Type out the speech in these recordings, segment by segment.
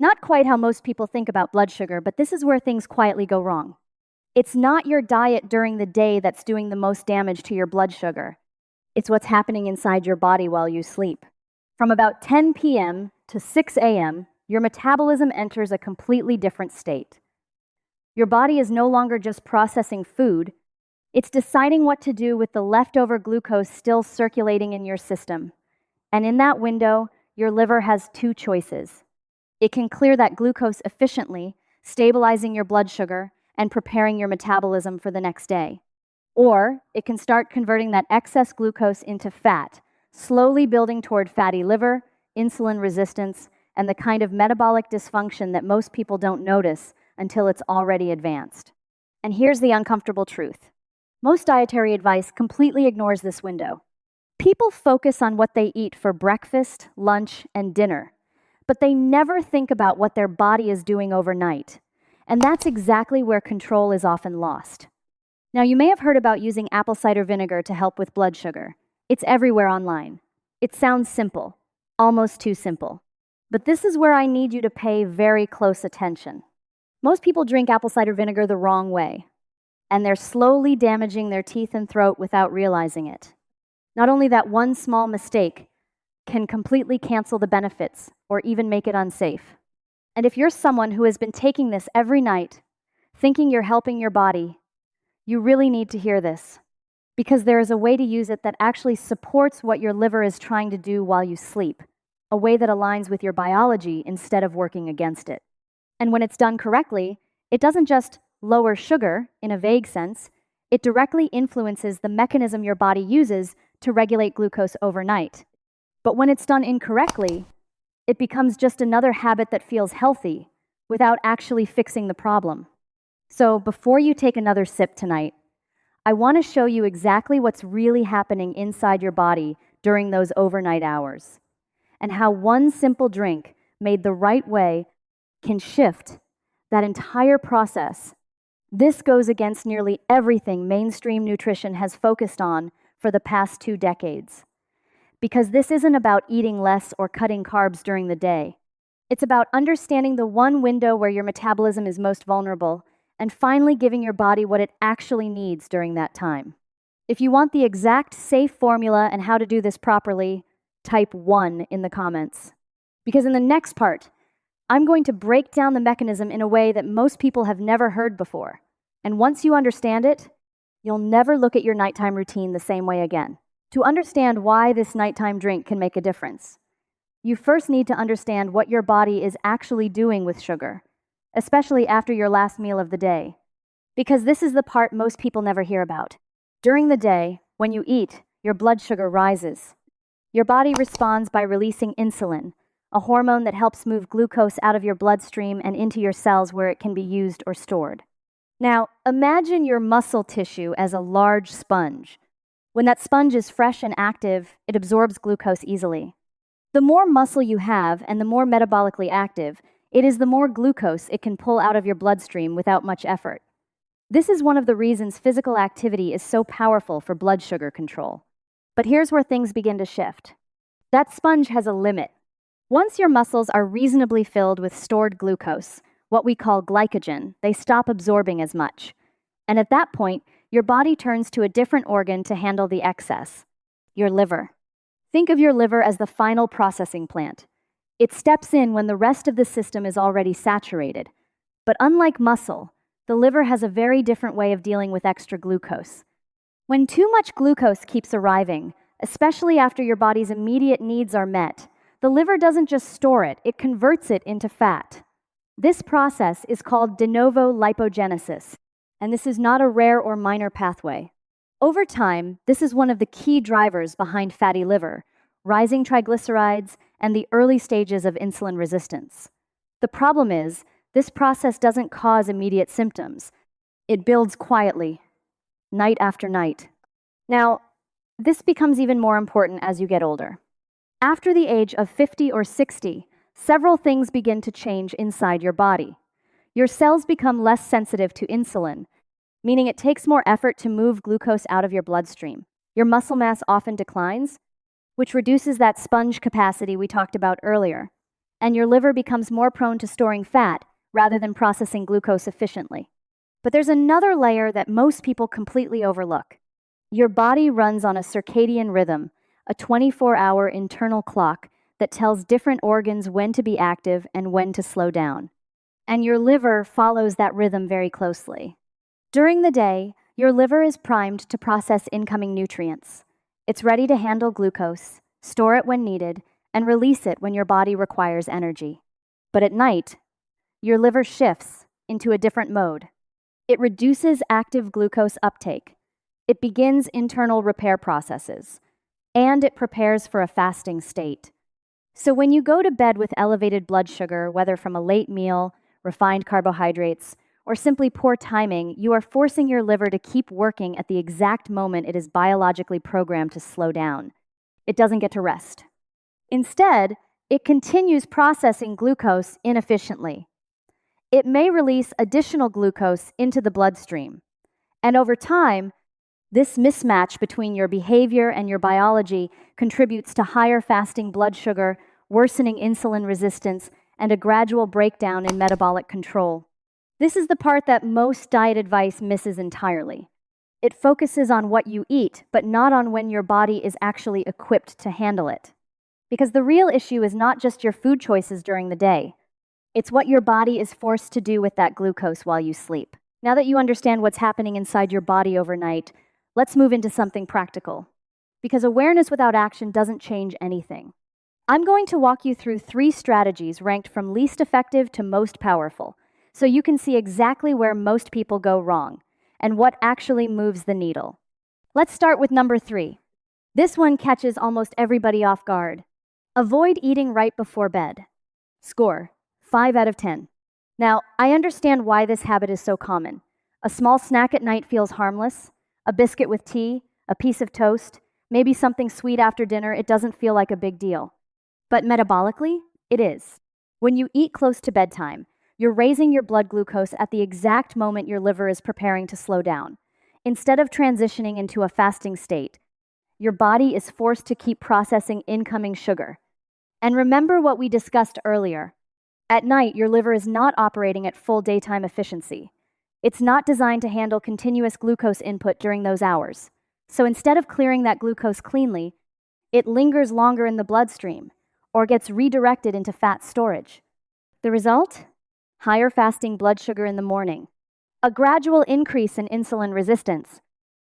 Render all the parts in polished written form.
Not quite how most people think about blood sugar, but this is where things quietly go wrong. It's not your diet during the day that's doing the most damage to your blood sugar. It's what's happening inside your body while you sleep. From about 10 p.m. to 6 a.m., your metabolism enters a completely different state. Your body is no longer just processing food, it's deciding what to do with the leftover glucose still circulating in your system. And in that window, your liver has two choices. It can clear that glucose efficiently, stabilizing your blood sugar and preparing your metabolism for the next day. Or it can start converting that excess glucose into fat, slowly building toward fatty liver, insulin resistance, and the kind of metabolic dysfunction that most people don't notice until it's already advanced. And here's the uncomfortable truth. Most dietary advice completely ignores this window. People focus on what they eat for breakfast, lunch, and dinner, but they never think about what their body is doing overnight. And that's exactly where control is often lost. Now, you may have heard about using apple cider vinegar to help with blood sugar. It's everywhere online. It sounds simple, almost too simple. But this is where I need you to pay very close attention. Most people drink apple cider vinegar the wrong way, and they're slowly damaging their teeth and throat without realizing it. Not only that, one small mistake can completely cancel the benefits or even make it unsafe. And if you're someone who has been taking this every night, thinking you're helping your body, you really need to hear this, because there is a way to use it that actually supports what your liver is trying to do while you sleep, a way that aligns with your biology instead of working against it. And when it's done correctly, it doesn't just lower sugar in a vague sense, it directly influences the mechanism your body uses to regulate glucose overnight. But when it's done incorrectly, it becomes just another habit that feels healthy without actually fixing the problem. So before you take another sip tonight, I want to show you exactly what's really happening inside your body during those overnight hours, and how one simple drink made the right way can shift that entire process. This goes against nearly everything mainstream nutrition has focused on for the past 2 decades. Because this isn't about eating less or cutting carbs during the day. It's about understanding the one window where your metabolism is most vulnerable and finally giving your body what it actually needs during that time. If you want the exact safe formula and how to do this properly, type 1 in the comments. Because in the next part, I'm going to break down the mechanism in a way that most people have never heard before. And once you understand it, you'll never look at your nighttime routine the same way again. To understand why this nighttime drink can make a difference, you first need to understand what your body is actually doing with sugar, especially after your last meal of the day. Because this is the part most people never hear about. During the day, when you eat, your blood sugar rises. Your body responds by releasing insulin, a hormone that helps move glucose out of your bloodstream and into your cells where it can be used or stored. Now, imagine your muscle tissue as a large sponge. When that sponge is fresh and active, it absorbs glucose easily. The more muscle you have and the more metabolically active, it is the more glucose it can pull out of your bloodstream without much effort. This is one of the reasons physical activity is so powerful for blood sugar control. But here's where things begin to shift. That sponge has a limit. Once your muscles are reasonably filled with stored glucose, what we call glycogen, they stop absorbing as much. And at that point, your body turns to a different organ to handle the excess, your liver. Think of your liver as the final processing plant. It steps in when the rest of the system is already saturated. But unlike muscle, the liver has a very different way of dealing with extra glucose. When too much glucose keeps arriving, especially after your body's immediate needs are met, the liver doesn't just store it, it converts it into fat. This process is called de novo lipogenesis, and this is not a rare or minor pathway. Over time, this is one of the key drivers behind fatty liver, rising triglycerides, and the early stages of insulin resistance. The problem is, this process doesn't cause immediate symptoms. It builds quietly, night after night. Now, this becomes even more important as you get older. After the age of 50 or 60, several things begin to change inside your body. Your cells become less sensitive to insulin, meaning it takes more effort to move glucose out of your bloodstream. Your muscle mass often declines, which reduces that sponge capacity we talked about earlier. and your liver becomes more prone to storing fat rather than processing glucose efficiently. But there's another layer that most people completely overlook. Your body runs on a circadian rhythm, a 24-hour internal clock that tells different organs when to be active and when to slow down. And your liver follows that rhythm very closely. During the day, your liver is primed to process incoming nutrients. It's ready to handle glucose, store it when needed, and release it when your body requires energy. But at night, your liver shifts into a different mode. It reduces active glucose uptake. It begins internal repair processes, and it prepares for a fasting state. So when you go to bed with elevated blood sugar, whether from a late meal, refined carbohydrates, or simply poor timing, you are forcing your liver to keep working at the exact moment it is biologically programmed to slow down. It doesn't get to rest. Instead, it continues processing glucose inefficiently. It may release additional glucose into the bloodstream. And over time, this mismatch between your behavior and your biology contributes to higher fasting blood sugar, worsening insulin resistance, and a gradual breakdown in metabolic control. This is the part that most diet advice misses entirely. It focuses on what you eat, but not on when your body is actually equipped to handle it. Because the real issue is not just your food choices during the day. It's what your body is forced to do with that glucose while you sleep. Now that you understand what's happening inside your body overnight, let's move into something practical. Because awareness without action doesn't change anything. I'm going to walk you through 3 strategies ranked from least effective to most powerful, so you can see exactly where most people go wrong and what actually moves the needle. Let's start with number 3. This one catches almost everybody off guard. Avoid eating right before bed. Score: 5 out of 10. Now, I understand why this habit is so common. A small snack at night feels harmless. A biscuit with tea, a piece of toast, maybe something sweet after dinner, it doesn't feel like a big deal. But metabolically, it is. When you eat close to bedtime, you're raising your blood glucose at the exact moment your liver is preparing to slow down. Instead of transitioning into a fasting state, your body is forced to keep processing incoming sugar. And remember what we discussed earlier. At night, your liver is not operating at full daytime efficiency. It's not designed to handle continuous glucose input during those hours. So instead of clearing that glucose cleanly, it lingers longer in the bloodstream or gets redirected into fat storage. The result? Higher fasting blood sugar in the morning, a gradual increase in insulin resistance,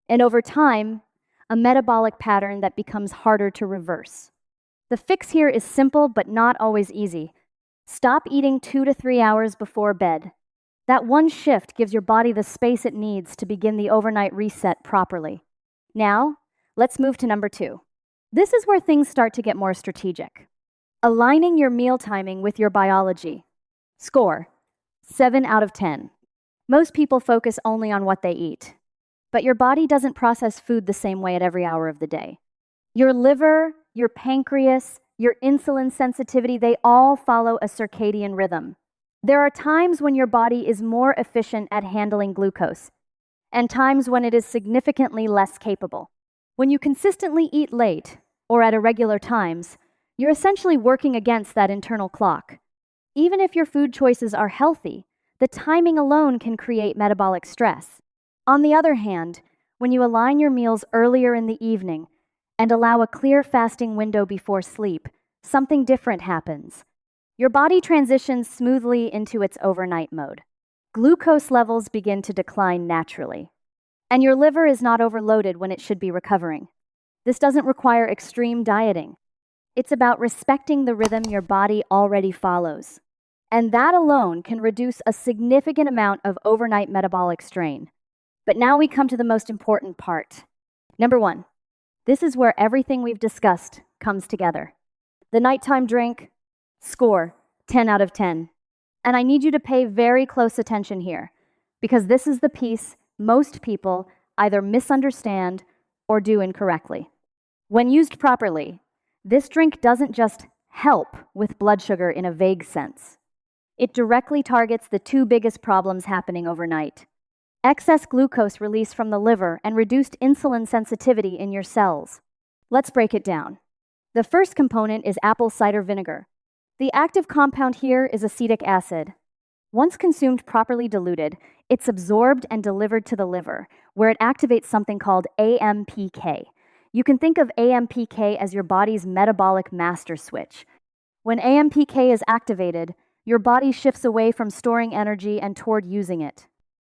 and over time, a metabolic pattern that becomes harder to reverse. The fix here is simple but not always easy. Stop eating 2 to 3 hours before bed. That one shift gives your body the space it needs to begin the overnight reset properly. Now, let's move to number 2. This is where things start to get more strategic. Aligning your meal timing with your biology. Score: 7 out of 10. Most people focus only on what they eat. But your body doesn't process food the same way at every hour of the day. Your liver, your pancreas, your insulin sensitivity, they all follow a circadian rhythm. There are times when your body is more efficient at handling glucose, and times when it is significantly less capable. When you consistently eat late, or at irregular times, you're essentially working against that internal clock. Even if your food choices are healthy, the timing alone can create metabolic stress. On the other hand, when you align your meals earlier in the evening and allow a clear fasting window before sleep, something different happens. Your body transitions smoothly into its overnight mode. Glucose levels begin to decline naturally, and your liver is not overloaded when it should be recovering. This doesn't require extreme dieting. It's about respecting the rhythm your body already follows. And that alone can reduce a significant amount of overnight metabolic strain. But now we come to the most important part. Number 1, this is where everything we've discussed comes together. The nighttime drink. Score: 10 out of 10. And I need you to pay very close attention here, because this is the piece most people either misunderstand or do incorrectly. When used properly, this drink doesn't just help with blood sugar in a vague sense. It directly targets the 2 biggest problems happening overnight: excess glucose release from the liver and reduced insulin sensitivity in your cells. Let's break it down. The first component is apple cider vinegar. The active compound here is acetic acid. Once consumed properly diluted, it's absorbed and delivered to the liver, where it activates something called AMPK. You can think of AMPK as your body's metabolic master switch. When AMPK is activated, your body shifts away from storing energy and toward using it.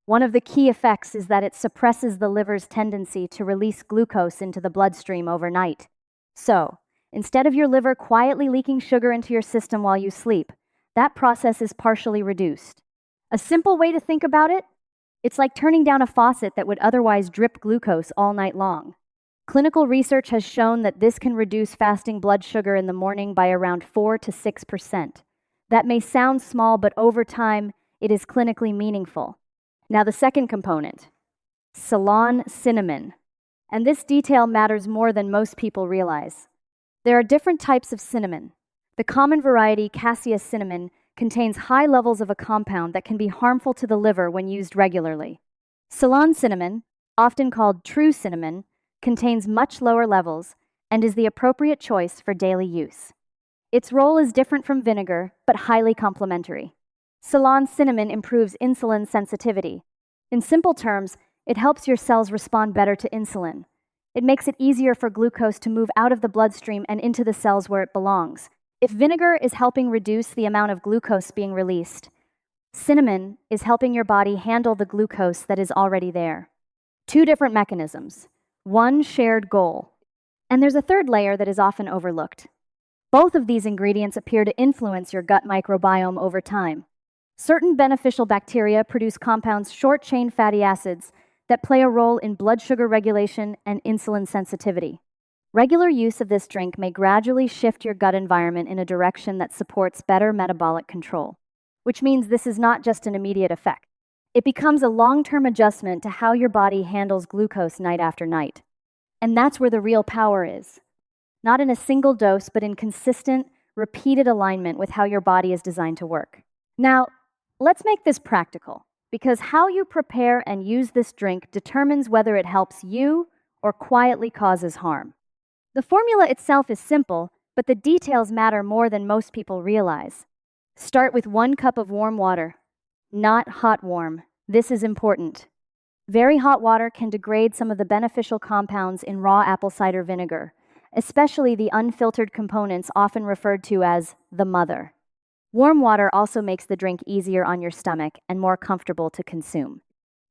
One of the key effects is that it suppresses the liver's tendency to release glucose into the bloodstream overnight. So, instead of your liver quietly leaking sugar into your system while you sleep, that process is partially reduced. A simple way to think about it, it's like turning down a faucet that would otherwise drip glucose all night long. Clinical research has shown that this can reduce fasting blood sugar in the morning by around 4 to 6%. That may sound small, but over time, it is clinically meaningful. Now the second component, Ceylon cinnamon. And this detail matters more than most people realize. There are different types of cinnamon. The common variety, Cassia cinnamon, contains high levels of a compound that can be harmful to the liver when used regularly. Ceylon cinnamon, often called true cinnamon, contains much lower levels and is the appropriate choice for daily use. Its role is different from vinegar, but highly complementary. Ceylon cinnamon improves insulin sensitivity. In simple terms, it helps your cells respond better to insulin. It makes it easier for glucose to move out of the bloodstream and into the cells where it belongs. If vinegar is helping reduce the amount of glucose being released, cinnamon is helping your body handle the glucose that is already there. Two different mechanisms, one shared goal. And there's a third layer that is often overlooked. Both of these ingredients appear to influence your gut microbiome over time. Certain beneficial bacteria produce compounds, short-chain fatty acids, that play a role in blood sugar regulation and insulin sensitivity. Regular use of this drink may gradually shift your gut environment in a direction that supports better metabolic control, which means this is not just an immediate effect. It becomes a long-term adjustment to how your body handles glucose night after night. And that's where the real power is. Not in a single dose, but in consistent, repeated alignment with how your body is designed to work. Now, let's make this practical, because how you prepare and use this drink determines whether it helps you or quietly causes harm. The formula itself is simple, but the details matter more than most people realize. Start with 1 cup of warm water, not hot warm. This is important. Very hot water can degrade some of the beneficial compounds in raw apple cider vinegar, especially the unfiltered components often referred to as the mother. Warm water also makes the drink easier on your stomach and more comfortable to consume.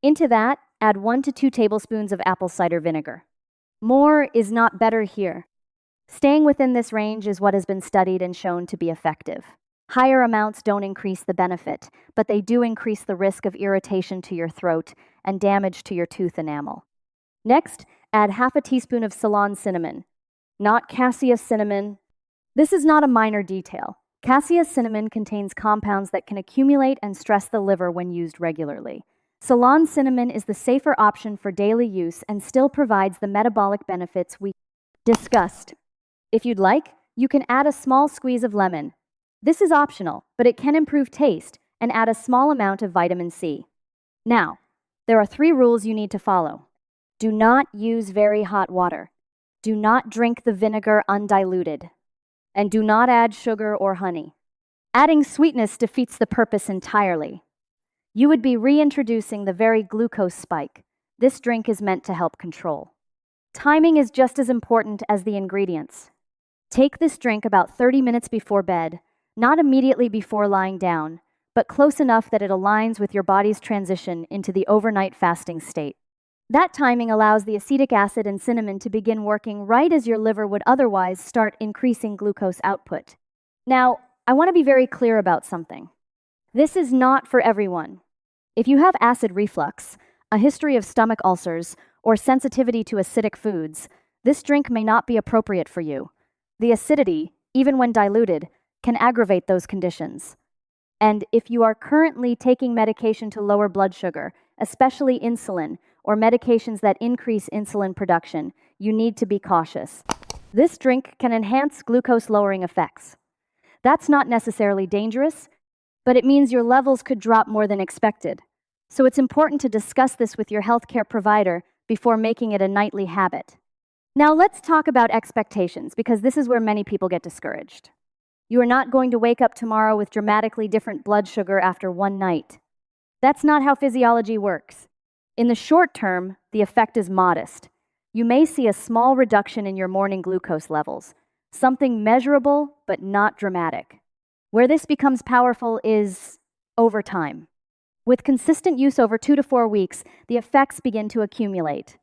Into that, add 1 to 2 tablespoons of apple cider vinegar. More is not better here. Staying within this range is what has been studied and shown to be effective. Higher amounts don't increase the benefit, but they do increase the risk of irritation to your throat and damage to your tooth enamel. Next, add half a teaspoon of Ceylon cinnamon, not Cassia cinnamon. This is not a minor detail. Cassia cinnamon contains compounds that can accumulate and stress the liver when used regularly. Ceylon cinnamon is the safer option for daily use and still provides the metabolic benefits we discussed. If you'd like, you can add a small squeeze of lemon. This is optional, but it can improve taste and add a small amount of vitamin C. Now, there are 3 rules you need to follow. Do not use very hot water. Do not drink the vinegar undiluted. And do not add sugar or honey. Adding sweetness defeats the purpose entirely. You would be reintroducing the very glucose spike this drink is meant to help control. Timing is just as important as the ingredients. Take this drink about 30 minutes before bed, not immediately before lying down, but close enough that it aligns with your body's transition into the overnight fasting state. That timing allows the acetic acid and cinnamon to begin working right as your liver would otherwise start increasing glucose output. Now, I want to be very clear about something. This is not for everyone. If you have acid reflux, a history of stomach ulcers, or sensitivity to acidic foods, this drink may not be appropriate for you. The acidity, even when diluted, can aggravate those conditions. And if you are currently taking medication to lower blood sugar, especially insulin, or medications that increase insulin production, you need to be cautious. This drink can enhance glucose-lowering effects. That's not necessarily dangerous, but it means your levels could drop more than expected. So it's important to discuss this with your healthcare provider before making it a nightly habit. Now let's talk about expectations, because this is where many people get discouraged. You are not going to wake up tomorrow with dramatically different blood sugar after one night. That's not how physiology works. In the short term, the effect is modest. You may see a small reduction in your morning glucose levels, something measurable but not dramatic. Where this becomes powerful is over time. With consistent use over 2 to 4 weeks, the effects begin to accumulate.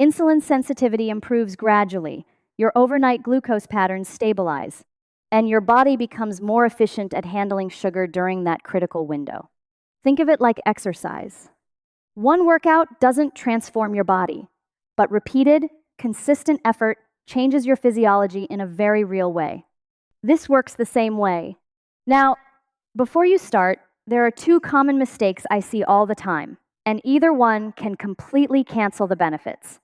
Insulin sensitivity improves gradually, your overnight glucose patterns stabilize, and your body becomes more efficient at handling sugar during that critical window. Think of it like exercise. One workout doesn't transform your body, but repeated, consistent effort changes your physiology in a very real way. This works the same way. Now, before you start, there are 2 common mistakes I see all the time, and either one can completely cancel the benefits.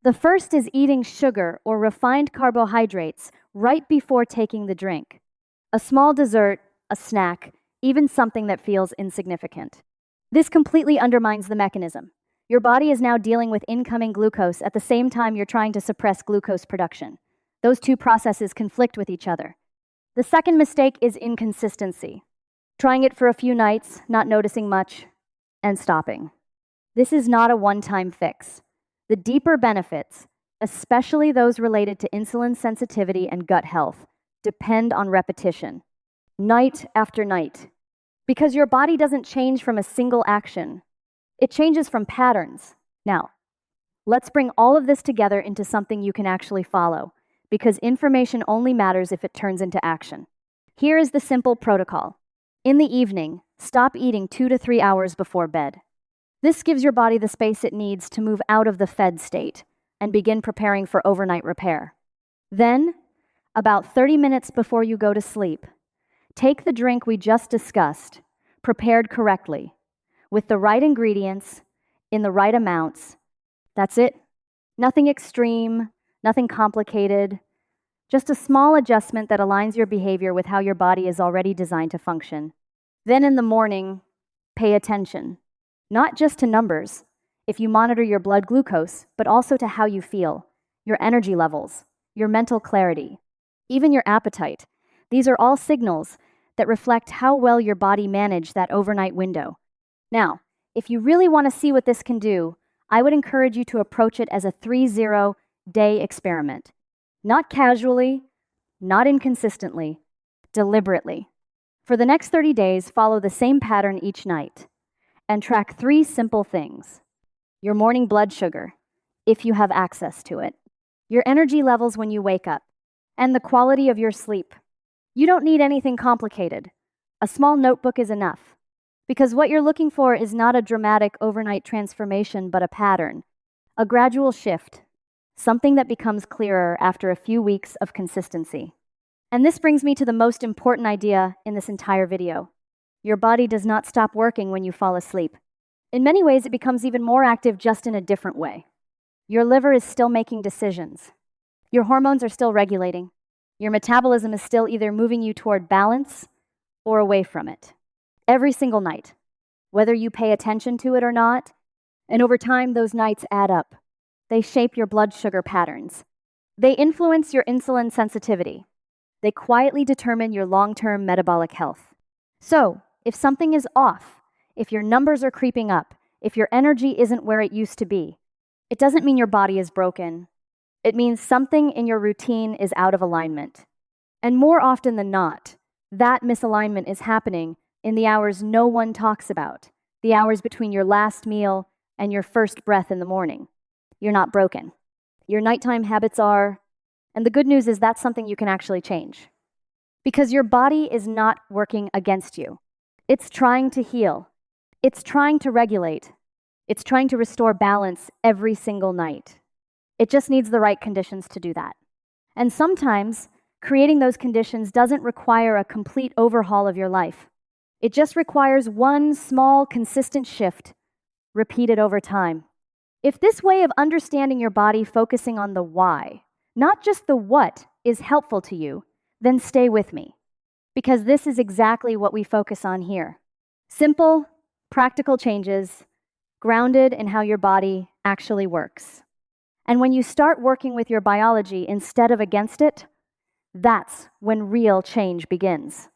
The first is eating sugar or refined carbohydrates right before taking the drink. A small dessert, a snack, even something that feels insignificant. This completely undermines the mechanism. Your body is now dealing with incoming glucose at the same time you're trying to suppress glucose production. Those 2 processes conflict with each other. The second mistake is inconsistency. Trying it for a few nights, not noticing much, and stopping. This is not a one-time fix. The deeper benefits, especially those related to insulin sensitivity and gut health, depend on repetition, night after night. Because your body doesn't change from a single action. It changes from patterns. Now, let's bring all of this together into something you can actually follow, because information only matters if it turns into action. Here is the simple protocol. In the evening, stop eating 2 to 3 hours before bed. This gives your body the space it needs to move out of the fed state and begin preparing for overnight repair. Then, about 30 minutes before you go to sleep, take the drink we just discussed, prepared correctly, with the right ingredients, in the right amounts. That's it. Nothing extreme, nothing complicated. Just a small adjustment that aligns your behavior with how your body is already designed to function. Then in the morning, pay attention. Not just to numbers, if you monitor your blood glucose, but also to how you feel, your energy levels, your mental clarity, even your appetite. These are all signals that reflect how well your body managed that overnight window. Now, if you really want to see what this can do, I would encourage you to approach it as a 30-day experiment. Not casually, not inconsistently, deliberately. For the next 30 days, follow the same pattern each night and track 3 simple things. Your morning blood sugar, if you have access to it. Your energy levels when you wake up. And the quality of your sleep. You don't need anything complicated. A small notebook is enough. Because what you're looking for is not a dramatic overnight transformation, but a pattern. A gradual shift. Something that becomes clearer after a few weeks of consistency. And this brings me to the most important idea in this entire video. Your body does not stop working when you fall asleep. In many ways, it becomes even more active, just in a different way. Your liver is still making decisions. Your hormones are still regulating. Your metabolism is still either moving you toward balance or away from it. Every single night, whether you pay attention to it or not, and over time, those nights add up. They shape your blood sugar patterns. They influence your insulin sensitivity. They quietly determine your long-term metabolic health. So, if something is off, if your numbers are creeping up, if your energy isn't where it used to be, it doesn't mean your body is broken. It means something in your routine is out of alignment. And more often than not, that misalignment is happening in the hours no one talks about, the hours between your last meal and your first breath in the morning. You're not broken. Your nighttime habits are, and the good news is that's something you can actually change. Because your body is not working against you. It's trying to heal. It's trying to regulate. It's trying to restore balance every single night. It just needs the right conditions to do that. And sometimes, creating those conditions doesn't require a complete overhaul of your life. It just requires one small, consistent shift, repeated over time. If this way of understanding your body, focusing on the why, not just the what, is helpful to you, then stay with me. Because this is exactly what we focus on here. Simple, practical changes, grounded in how your body actually works. And when you start working with your biology instead of against it, That's when real change begins.